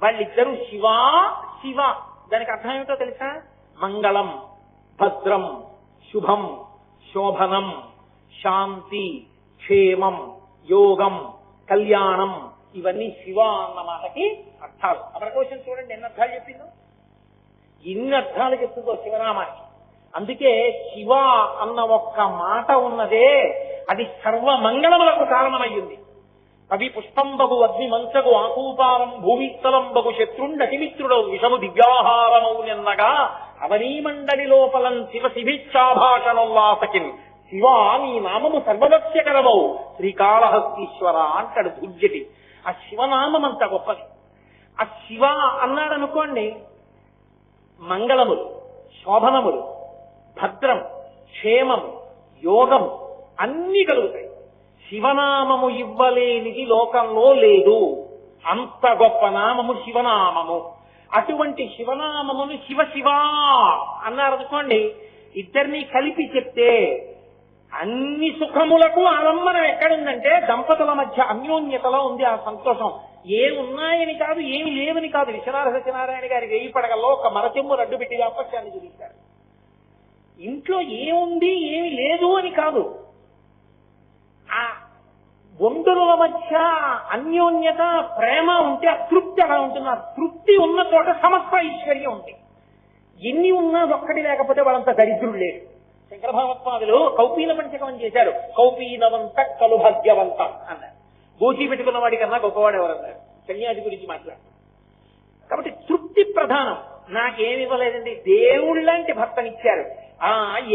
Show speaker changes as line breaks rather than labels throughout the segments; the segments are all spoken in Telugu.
వాళ్ళిద్దరూ శివ శివ. దానికి అర్థం ఏమిటో తెలుసా? మంగళం, భద్రం, శుభం, శోభనం, శాంతి, క్షేమం, యోగం, కళ్యాణం, ఇవన్నీ శివ అన్న మాటకి అర్థాలు. అమరకోశం చూడండి ఎన్ని అర్థాలు చెప్పిందో, ఎన్ని అర్థాలు చెప్తుందో శివనామానికి. అందుకే శివ అన్న ఒక్క మాట ఉన్నదే అది సర్వమంగళములకు కారణమయ్యింది. కవి పుష్పంబగు అగ్ని మంచగు ఆకూపారం భూమిస్థలంబగు శత్రుండతిమిత్రుడవు విషము దివ్యాహారమౌ నిన్నగా అవనీమండలి లోపలం శివ శిభిచ్చాభాషణోల్లాసకిన్ శివ నీ నామము సర్వదస్యకరమౌ శ్రీకాళహస్తీశ్వర అంటాడు దుర్జటి. ఆ శివనామం అంత గొప్పది. ఆ శివ అన్నాడనుకోండి, మంగళములు, శోభనములు, భద్రం, క్షేమం, యోగం అన్నీ కలుగుతాయి. శివనామము ఇవ్వలేనిది లోకంలో లేదు. అంత గొప్ప నామము శివనామము. అటువంటి శివనామమును శివ శివ అన్నారనుకోండి, ఇద్దరినీ కలిపి చెప్తే అన్ని సుఖములకు ఆలంబనం ఎక్కడుందంటే దంపతుల మధ్య అన్యోన్యతలో ఉంది ఆ సంతోషం. ఏమి ఉన్నాయని కాదు, ఏమి లేవని కాదు. విశ్వనాథ సత్యనారాయణ గారి 1000 పడగల్లో ఒక మరచెమ్ము రడ్డు పెట్టి దాపత్యాన్ని చూపించారు. ఇంట్లో ఏముంది ఏమి లేదు అని కాదు, ఆ వండుల మధ్య అన్యోన్యత ప్రేమ ఉంటే ఆ తృప్తి అలా ఉంటుంది. ఆ తృప్తి ఉన్న చోట సమస్త ఐశ్వర్యం ఉంది. ఎన్ని ఉన్నా ఒక్కటి లేకపోతే వాళ్ళంతా దరిద్రులు లేరు. శంకర భగవత్పాదులు కౌపీన పంచకం చేశారు. కౌపీనవంత కలు భాగ్యవంత అన్నారు. గోచి పెట్టుకున్న వాడి కన్నా గొప్పవాడు ఎవరన్నారు? సన్యాసి గురించి మాట్లాడారు. కాబట్టి తృప్తి ప్రధానం. నాకేమి ఇవ్వలేదండి, దేవుళ్ళంటి భర్తనిచ్చారు.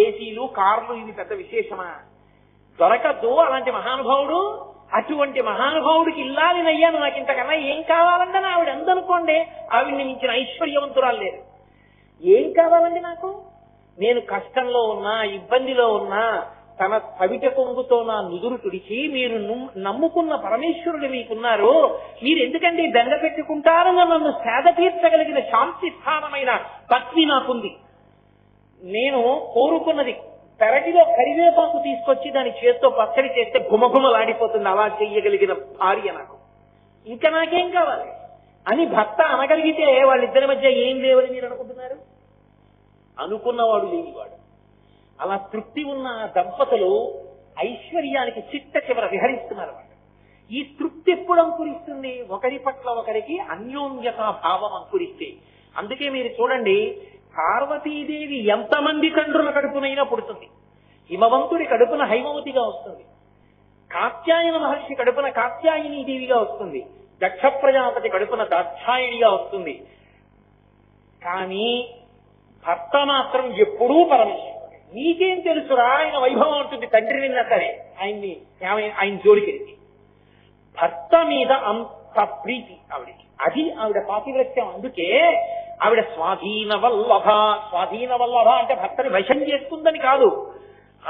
ఏసీలు, కార్లు ఇవి పెద్ద విశేషమా? దొరకద్దు అలాంటి మహానుభావుడు. అటువంటి మహానుభావుడికి ఇల్లాలినయ్యాను, నాకు ఇంతకన్నా ఏం కావాలంటే ఆవిడ అందనుకోండి, ఆవిడ్ని మించిన ఐశ్వర్యవంతురాలు లేదు. ఏం కావాలండి నాకు? నేను కష్టంలో ఉన్నా, ఇబ్బందిలో ఉన్నా తన కవిట కొంగుతో నా నుదురు తుడిచి, మీరు నమ్ముకున్న పరమేశ్వరుడు మీకున్నారు, మీరు ఎందుకండి దండ పెట్టుకుంటారని నన్ను సేద తీర్చగలిగిన శాంతి స్థానమైన పత్ని నాకుంది. నేను కోరుకున్నది పెరటిలో కరివేపాకు తీసుకొచ్చి దాని చేత్తో పచ్చడి చేస్తే గుమగుమలాడిపోతుంది, అలా చెయ్యగలిగిన భార్య నాకు. ఇంకా నాకేం కావాలి అని భర్త అనగలిగితే వాళ్ళిద్దరి మధ్య ఏం లేవని మీరు అనుకుంటున్నారు? అనుకున్నవాడు లేనివాడు. అలా తృప్తి ఉన్న దంపతులు ఐశ్వర్యానికి చిట్ట చివర విహరిస్తున్నారు. వాళ్ళు ఈ తృప్తి ఎప్పుడు అంకురిస్తుంది? ఒకరి పట్ల ఒకరికి అన్యోన్యతా భావం అంకురిస్తే. అందుకే మీరు చూడండి, పార్వతీదేవి ఎంతమంది తండ్రుల కడుపునైనా పుడుతుంది. హిమవంతుడి కడుపున హైమవతిగా వస్తుంది, కాత్యాయన మహర్షి కడుపున కాత్యాయని దేవిగా వస్తుంది, దక్ష ప్రజాపతి కడుపున దాక్షాయణిగా వస్తుంది. కానీ భర్త మాత్రం ఎప్పుడూ పరమేశ్వరుడు. నీకేం తెలుసురా ఆయన వైభవం ఉంటుంది. తండ్రి నిన్న సరే ఆయన జోలికెళ్ళి భర్త మీద అంత ప్రీతి ఆవిడికి. అది ఆవిడ పాతివ్రత్యం. అందుకే ఆవిడ స్వాధీన వల్లభ. స్వాధీన వల్లభ అంటే భర్తని వశం చేసుకుందని కాదు,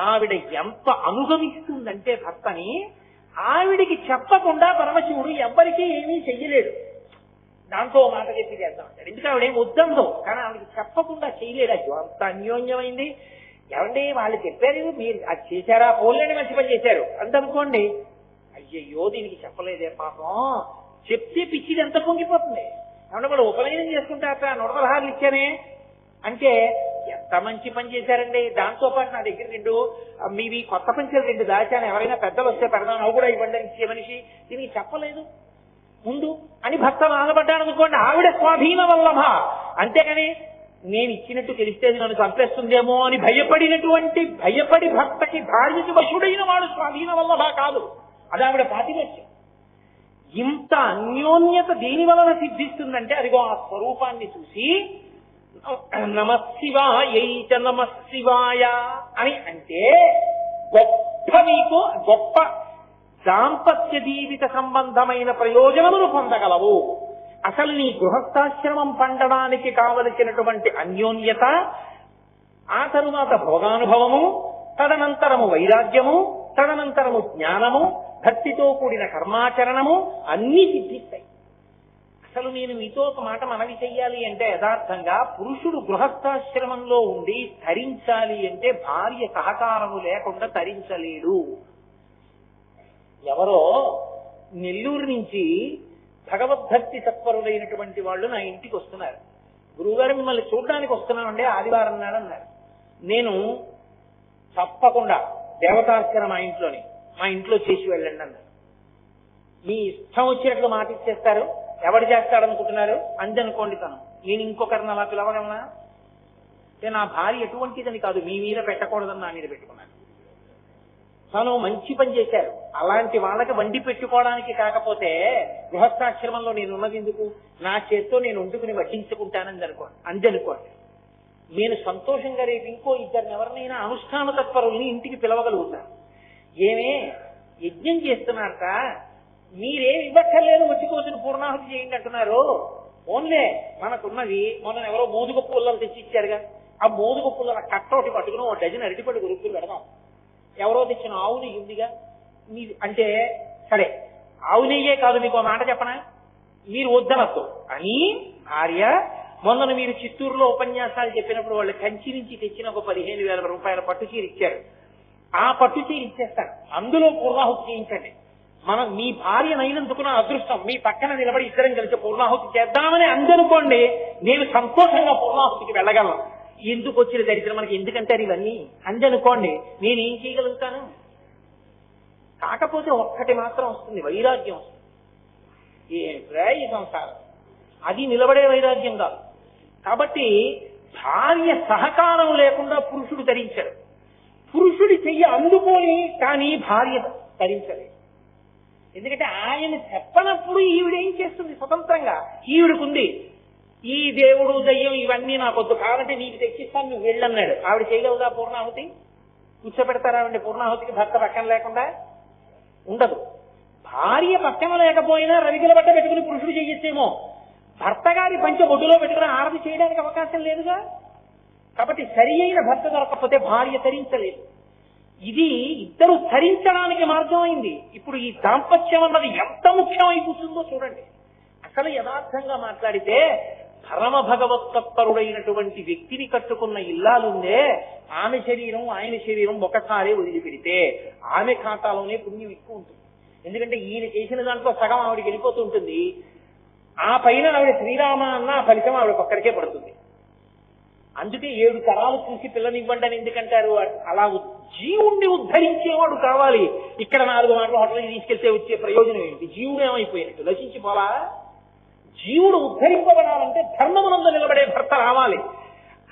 ఆవిడ ఎంత అనుగమిస్తుందంటే భర్తని, ఆవిడికి చెప్పకుండా పరమశివుడు ఎవ్వరికీ ఏమీ చెయ్యలేడు. దాంతో మాట చెప్పి చేద్దాం అంటాడు. ఎందుకు ఆవిడేం వద్దందో, కానీ ఆవిడకి చెప్పకుండా చేయలేడు. అది అంత అన్యోన్యమైంది. ఏమండి వాళ్ళు చెప్పారు, మీరు అది చేశారా, పోలేని మంచి పని చేశారు అంతనుకోండి, అయ్యయ్యో దీనికి చెప్పలేదే పాపం, చెప్తే పిచ్చిది ఎంత పొంగిపోతుంది. ఏమన్నా వాళ్ళు ఉపనయనం చేసుకుంటారట, 116 ఇచ్చానే అంటే ఎంత మంచి పని చేశారండి. దాంతో పాటు నా దగ్గర 2 మీవి కొత్త పంచలు 2 దాచాను, ఎవరైనా పెద్దలు వస్తే పెడదాను, అవి కూడా ఇవ్వండి ఇచ్చే మనిషి దీనికి చెప్పలేదు ముందు అని భర్త బాధపడ్డాను అనుకోండి, ఆవిడ స్వాధీన వల్లభ. అంతేగాని నేను ఇచ్చినట్టు తెలిస్తే నన్ను చంపేస్తుందేమో అని భయపడి భర్తకి భార్యకి వశుడైన వాడు స్వాధీన వల్లభ కాదు. అది ఆవిడ పాతివ్రత్యం. ఇంత అన్యోన్యత దేని వలన సిద్ధిస్తుందంటే అదిగో ఆ స్వరూపాన్ని చూసి నమశివాయ నమశివాయ అని అంటే గొప్ప దాంపత్య జీవిత సంబంధమైన ప్రయోజనములు పొందగలవు. అసలు నీ గృహస్థాశ్రమం పండడానికి కావలసినటువంటి అన్యోన్యత, ఆ తరువాత భోగానుభవము, తదనంతరము వైరాగ్యము, తదనంతరము జ్ఞానము, భక్తితో కూడిన కర్మాచరణము అన్నీ సిద్ధిస్తాయి. అసలు నేను మీతో ఒక మాట మనవి చెయ్యాలి అంటే, యథార్థంగా పురుషుడు గృహస్థాశ్రమంలో ఉండి తరించాలి అంటే భార్య సహకారము లేకుండా తరించలేడు. ఎవరో నెల్లూరు నుంచి భగవద్భక్తి తత్పరులైనటువంటి వాళ్ళు నా ఇంటికి వస్తున్నారు. గురువుగారు మిమ్మల్ని చూడడానికి వస్తున్నామండి ఆదివారం నాడు అన్నారు. నేను తప్పకుండా దేవతార్చన మా ఇంట్లో చేసి వెళ్ళండి అన్నారు. మీ ఇష్టం వచ్చినట్లు మాట ఇచ్చేస్తారు, ఎవడు చేస్తాడనుకుంటున్నారు అందనుకోండి. తను నేను ఇంకొకరిని అలా పిలవగలనా అంటే నా భార్య ఎటువంటిదని కాదు, మీ మీద పెట్టకూడదని నా మీద పెట్టుకున్నాను. తను మంచి పని చేశారు. అలాంటి వాళ్ళకి వండి పెట్టుకోవడానికి కాకపోతే గృహస్థాశ్రమంలో నేను ఉన్నది ఎందుకు, నా చేత్తో నేను వండుకుని వడ్డించుకుంటానని అందనుకోండి. నేను సంతోషంగా రేపు ఇంకో ఇద్దరిని ఎవరినైనా అనుష్ఠాన తత్పరుల్ని ఇంటికి పిలవగలుగుతాను. ఏమే యజ్ఞం చేస్తున్నారట, మీరేం ఇవ్వక్కర్లేదు, వచ్చి కోసిన పూర్ణాహుతి చేయండి అంటున్నారు. ఓన్లే మనకున్నది మొన్న ఎవరో మోదుగ పుల్లలు తెచ్చి ఇచ్చారుగా, ఆ మోదుగ పుల్లల కట్టోటి పట్టుకుని 1 డజన్ అరటిపడి గురుకులు పెడదాం. ఎవరో తెచ్చిన ఆవు నెయ్యి ఉందిగా మీ అంటే సరే, ఆవు నెయ్యే కాదు మీకు మాట చెప్పనా, మీరు వద్దనద్దు అని భార్య మొన్న మీరు చిత్తూరులో ఉపన్యాసాలు చెప్పినప్పుడు వాళ్ళు కంచి నుంచి తెచ్చిన ఒక 15,000 రూపాయల పట్టు చీర ఇచ్చారు. ఆ పట్టు చీర ఇచ్చేస్తాను, అందులో పూర్ణాహుతి చేయించండి. మీ భార్యనైనందుకు నా అదృష్టం, మీ పక్కన నిలబడి ఇద్దరం కలిసి పూర్ణాహుతి చేద్దామని అందనుకోండి, నేను సంతోషంగా పూర్ణాహుతికి వెళ్ళగలను. ఎందుకు వచ్చిన దరిద్రం మనకి ఎందుకంటారు ఇవన్నీ అందనుకోండి, నేనేం చేయగలుగుతాను. కాకపోతే ఒక్కటి మాత్రం వస్తుంది, వైరాగ్యం వస్తుంది. ఈ సంసారం అది నిలబడే వైరాగ్యం కాదు. కాబట్టి భార్య సహకారం లేకుండా పురుషుడు ధరించాడు. పురుషుడి చెయ్యి అందుకొని కానీ భార్య ధరించలేదు. ఎందుకంటే ఆయన చెప్పనప్పుడు ఈవిడేం చేస్తుంది స్వతంత్రంగా, ఈవిడకుంది ఈ దేవుడు దయ్యం ఇవన్నీ నాకొద్దు, కాబట్టి నీకు తెచ్చిస్తాను నువ్వు వెళ్ళన్నాడు. ఆవిడ చేయగలదా పూర్ణాహుతి? కూర్చోబెడతారా ఆవిడ పూర్ణాహుతికి భర్త పక్కన లేకుండా? ఉండదు. భార్య పక్కన లేకపోయినా రవికిల బట్ట పెట్టుకుని పురుషుడు చెయ్యొచ్చేమో, భర్త గారి పంచ బొడ్డులో పెట్టుకుని ఆరతి చేయడానికి అవకాశం లేదుగా. కాబట్టి సరి అయిన భర్త దొరకకపోతే భార్య ధరించలేదు. ఇది ఇద్దరు ధరించడానికి మార్గం అయింది. ఇప్పుడు ఈ దాంపత్యం అన్నది ఎంత ముఖ్యమై కూర్చుందో చూడండి. అసలు యథార్థంగా మాట్లాడితే పరమ భగవత్తత్పరుడైనటువంటి వ్యక్తిని కట్టుకున్న ఇల్లాలుందే, ఆమె శరీరం ఆయన శరీరం ఒకసారి వదిలిపెడితే ఆమె ఖాతాలోనే పుణ్యం ఎక్కువ ఉంటుంది. ఎందుకంటే ఈయన చేసిన దాంట్లో సగం ఆవిడికి వెళ్ళిపోతూ ఉంటుంది. ఆ పైన ఆవిడ శ్రీరామ అన్న ఫలితం ఆవిడకి ఒక్కడికే పడుతుంది. అందుకే 7 తరాలు చూసి పిల్లనివ్వండి అని ఎందుకంటారు? అలా జీవుణ్ణి ఉద్ధరించేవాడు కావాలి. ఇక్కడ 4 మాటలు హోటల్కి తీసుకెళ్తే వచ్చే ప్రయోజనం ఏంటి? జీవుడు ఏమైపోయినట్టు నశించిపోలా. జీవుడు ఉద్ధరింపబడాలంటే ధర్మమునందు నిలబడే భర్త రావాలి.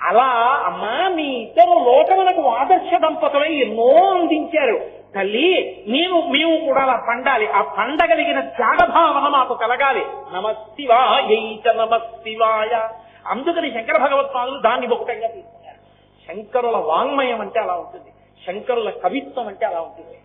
అలా అమ్మా మీ ఇద్దరు లోకమునకు ఆదర్శ దంపతులై ఎన్నో అందించారు తల్లి, మేము కూడా అలా పండాలి. ఆ పండగలిగిన త్యాగభావన మాకు కలగాలి. నమశివాయ నమశివాయ. అందుకని శంకర భగవత్పాదులు దాన్ని ఒకటంగా తీసుకున్నారు. శంకరుల వాంగ్మయం అంటే అలా ఉంటుంది, శంకరుల కవిత్వం అంటే అలా ఉంటుంది.